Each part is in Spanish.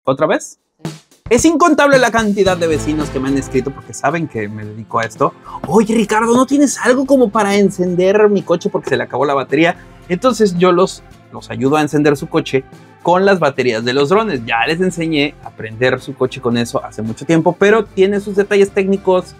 ¿Otra vez? Es incontable la cantidad de vecinos que me han escrito porque saben que me dedico a esto. Oye, Ricardo, ¿no tienes algo como para encender mi coche porque se le acabó la batería? Entonces yo los ayudo a encender su coche con las baterías de los drones. Ya les enseñé a prender su coche con eso hace mucho tiempo, pero tiene sus detalles técnicos,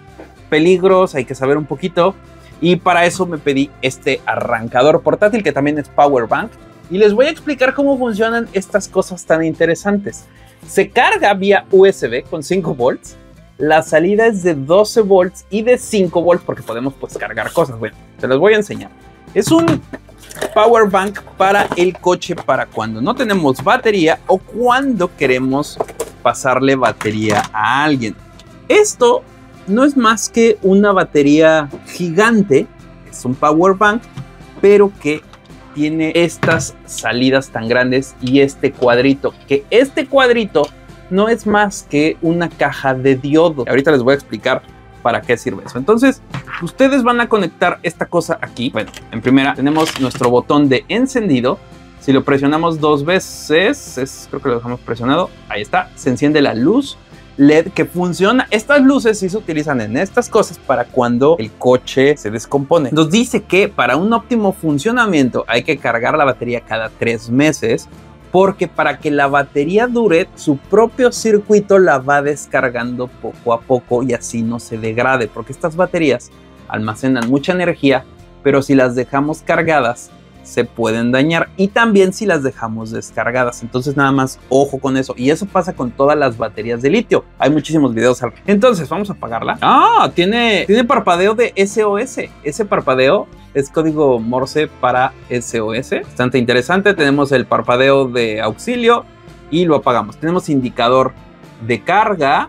peligros, hay que saber un poquito. Y para eso me pedí este arrancador portátil que también es power bank. Y les voy a explicar cómo funcionan estas cosas tan interesantes. Se carga vía USB con 5 volts. La salida es de 12 volts y de 5 volts porque podemos pues cargar cosas. Bueno, te los voy a enseñar. Es un power bank para el coche para cuando no tenemos batería o cuando queremos pasarle batería a alguien. Esto no es más que una batería gigante. Es un power bank, pero que tiene estas salidas tan grandes y este cuadrito, que este cuadrito no es más que una caja de diodo. Ahorita les voy a explicar para qué sirve eso. Entonces, ustedes van a conectar esta cosa aquí. Bueno, en primera tenemos nuestro botón de encendido. Si lo presionamos 2 veces, creo que lo dejamos presionado, ahí está, se enciende la luz LED que funciona. Estas luces sí se utilizan en estas cosas para cuando el coche se descompone. Nos dice que para un óptimo funcionamiento hay que cargar la batería cada 3 meses porque para que la batería dure, su propio circuito la va descargando poco a poco y así no se degrade, porque estas baterías almacenan mucha energía, pero si las dejamos cargadas se pueden dañar, y también si las dejamos descargadas. Entonces nada más ojo con eso, y eso pasa con todas las baterías de litio. Hay muchísimos videos. Entonces vamos a apagarla. Tiene parpadeo de SOS. Ese parpadeo es código Morse para SOS. Bastante interesante. Tenemos el parpadeo de auxilio y lo apagamos. Tenemos indicador de carga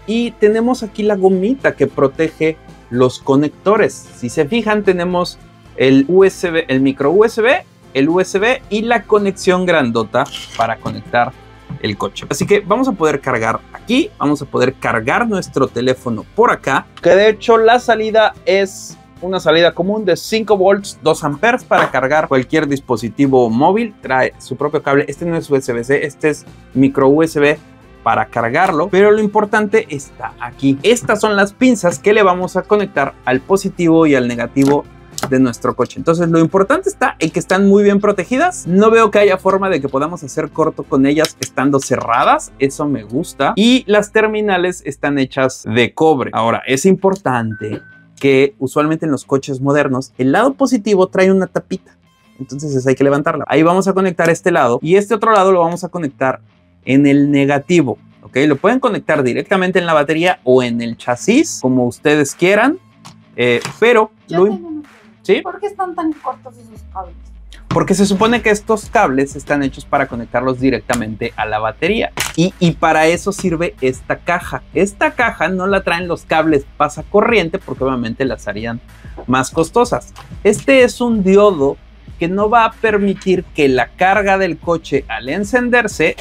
y tenemos aquí la gomita que protege los conectores. Si se fijan, tenemos el USB, el micro USB, el USB y la conexión grandota para conectar el coche. Así que vamos a poder cargar aquí, vamos a poder cargar nuestro teléfono por acá, que de hecho la salida es una salida común de 5 volts, 2 amperes para cargar cualquier dispositivo móvil. Trae su propio cable. Este no es USB-C, este es micro USB para cargarlo, pero lo importante está aquí. Estas son las pinzas que le vamos a conectar al positivo y al negativo de nuestro coche. Entonces lo importante está en que están muy bien protegidas. No veo que haya forma de que podamos hacer corto con ellas estando cerradas. Eso me gusta. Y las terminales están hechas de cobre. Ahora, es importante que usualmente en los coches modernos el lado positivo trae una tapita. Entonces hay que levantarla. Ahí vamos a conectar este lado y este otro lado lo vamos a conectar en el negativo. ¿Ok? Lo pueden conectar directamente en la batería o en el chasis, como ustedes quieran. Pero ¿sí? ¿Por qué están tan cortos esos cables? Porque se supone que estos cables están hechos para conectarlos directamente a la batería. Y para eso sirve esta caja. Esta caja no la traen los cables pasacorriente porque obviamente las harían más costosas. Este es un diodo que no va a permitir que la carga del coche al encenderse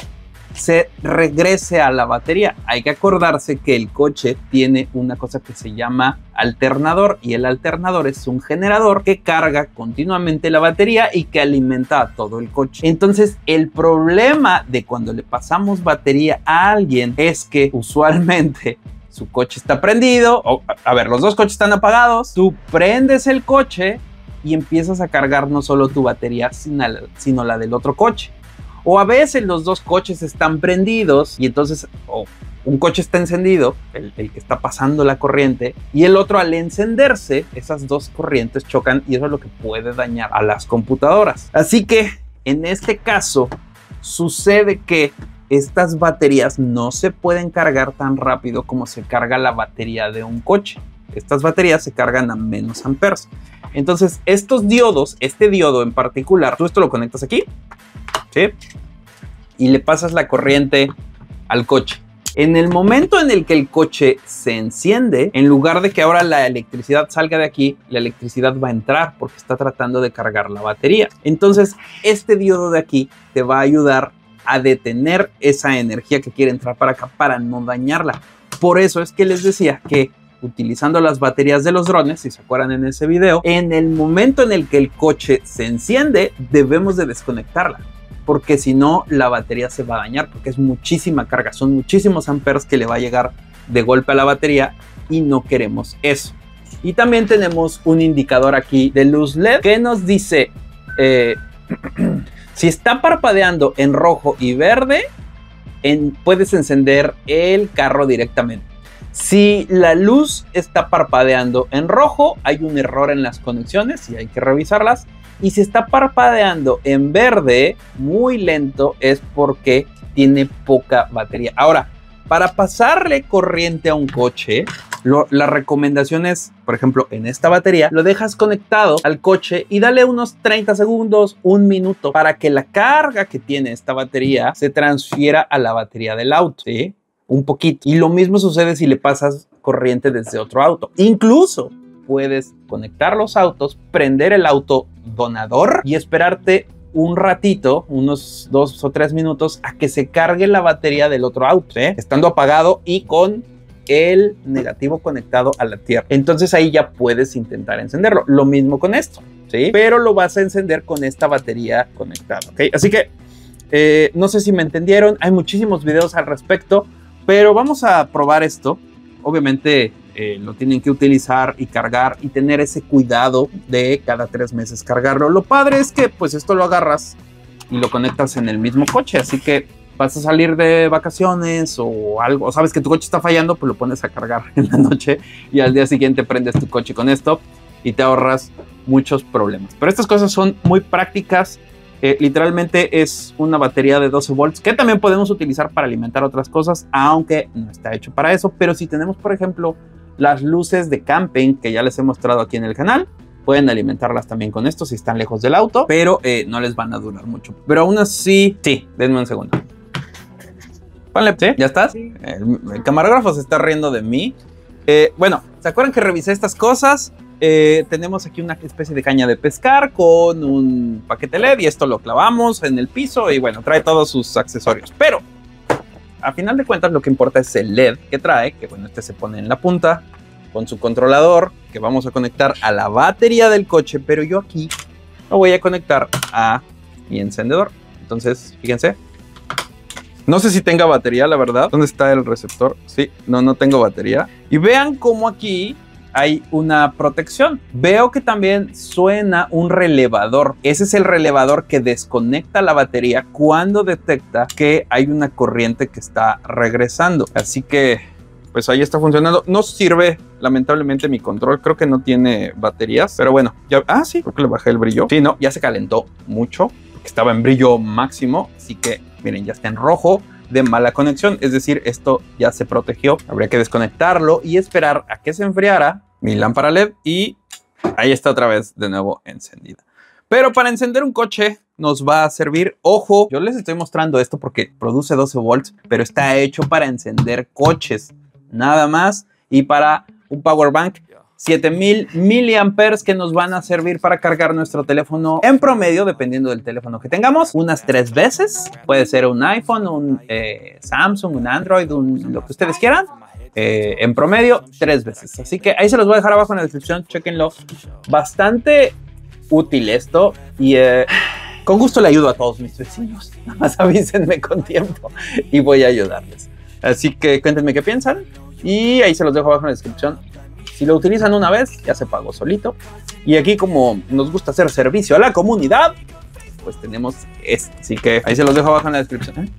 se regrese a la batería. Hay que acordarse que el coche tiene una cosa que se llama alternador, y el alternador es un generador que carga continuamente la batería y que alimenta a todo el coche. Entonces el problema de cuando le pasamos batería a alguien es que usualmente su coche está prendido, los dos coches están apagados, tú prendes el coche y empiezas a cargar no solo tu batería sino la del otro coche. O a veces los dos coches están prendidos y entonces un coche está encendido, el que está pasando la corriente, y el otro al encenderse, esas dos corrientes chocan y eso es lo que puede dañar a las computadoras. Así que en este caso sucede que estas baterías no se pueden cargar tan rápido como se carga la batería de un coche. Estas baterías se cargan a menos amperes. Entonces estos diodos, este diodo en particular, tú esto lo conectas aquí, ¿sí? Y le pasas la corriente al coche. En el momento en el que el coche se enciende, en lugar de que ahora la electricidad salga de aquí, la electricidad va a entrar porque está tratando de cargar la batería. Entonces, este diodo de aquí te va a ayudar a detener esa energía que quiere entrar para acá para no dañarla. Por eso es que les decía que utilizando las baterías de los drones, si se acuerdan en ese video, en el momento en el que el coche se enciende, debemos de desconectarla. porque si no la batería se va a dañar, porque es muchísima carga, son muchísimos amperes que le va a llegar de golpe a la batería y no queremos eso. Y también tenemos un indicador aquí de luz LED que nos dice si está parpadeando en rojo y verde, puedes encender el carro directamente. Si la luz está parpadeando en rojo, hay un error en las conexiones y hay que revisarlas. Y si está parpadeando en verde, muy lento, es porque tiene poca batería. Ahora, para pasarle corriente a un coche, la recomendación es, por ejemplo, en esta batería, lo dejas conectado al coche y dale unos 30 segundos, un minuto, para que la carga que tiene esta batería se transfiera a la batería del auto, ¿sí? Un poquito. Y lo mismo sucede si le pasas corriente desde otro auto. Incluso puedes conectar los autos, prender el auto donador y esperarte un ratito, unos 2 o 3 minutos, a que se cargue la batería del otro auto, estando apagado y con el negativo conectado a la tierra. Entonces ahí ya puedes intentar encenderlo. Lo mismo con esto, ¿sí? Pero lo vas a encender con esta batería conectada, ¿ok? Así que no sé si me entendieron. Hay muchísimos videos al respecto, pero vamos a probar esto. Obviamente lo tienen que utilizar y cargar y tener ese cuidado de cada 3 meses cargarlo. Lo padre es que pues esto lo agarras y lo conectas en el mismo coche, así que vas a salir de vacaciones o algo, o sabes que tu coche está fallando, pues lo pones a cargar en la noche y al día siguiente prendes tu coche con esto y te ahorras muchos problemas. Pero estas cosas son muy prácticas. Literalmente es una batería de 12 volts que también podemos utilizar para alimentar otras cosas, aunque no está hecho para eso. Pero si tenemos, por ejemplo, las luces de camping que ya les he mostrado aquí en el canal, pueden alimentarlas también con esto si están lejos del auto, pero no les van a durar mucho. Pero aún así, sí, denme un segundo. Ponle, ¿sí? ¿Ya estás? Sí. El camarógrafo se está riendo de mí. Bueno, ¿se acuerdan que revisé estas cosas? Tenemos aquí una especie de caña de pescar con un paquete LED y esto lo clavamos en el piso y bueno, trae todos sus accesorios. Pero a final de cuentas lo que importa es el LED que trae, que bueno, este se pone en la punta con su controlador que vamos a conectar a la batería del coche, pero yo aquí lo voy a conectar a mi encendedor. Entonces, fíjense. No sé si tenga batería, la verdad. ¿Dónde está el receptor? Sí, no tengo batería. Y vean cómo aquí hay una protección. Veo que también suena un relevador. Ese es el relevador que desconecta la batería cuando detecta que hay una corriente que está regresando. Así que, pues ahí está funcionando. No sirve, lamentablemente, mi control. Creo que no tiene baterías. Pero bueno, ya... Ah, sí, creo que le bajé el brillo. Sí, no, ya se calentó mucho. Porque estaba en brillo máximo. Así que, miren, ya está en rojo de mala conexión, es decir, esto ya se protegió. Habría que desconectarlo y esperar a que se enfriara mi lámpara LED y ahí está otra vez de nuevo encendida. Pero para encender un coche nos va a servir, ojo, yo les estoy mostrando esto porque produce 12 volts, pero está hecho para encender coches, nada más, y para un power bank 7000 miliamperes que nos van a servir para cargar nuestro teléfono en promedio, dependiendo del teléfono que tengamos, unas 3 veces. Puede ser un iPhone, un Samsung, un Android, lo que ustedes quieran. En promedio, 3 veces. Así que ahí se los voy a dejar abajo en la descripción. Chequenlo. Bastante útil esto. Y con gusto le ayudo a todos mis vecinos. Nada más avísenme con tiempo y voy a ayudarles. Así que cuéntenme qué piensan. Y ahí se los dejo abajo en la descripción. Si lo utilizan una vez, ya se pagó solito. Y aquí, como nos gusta hacer servicio a la comunidad, pues tenemos esto. Así que ahí se los dejo abajo en la descripción.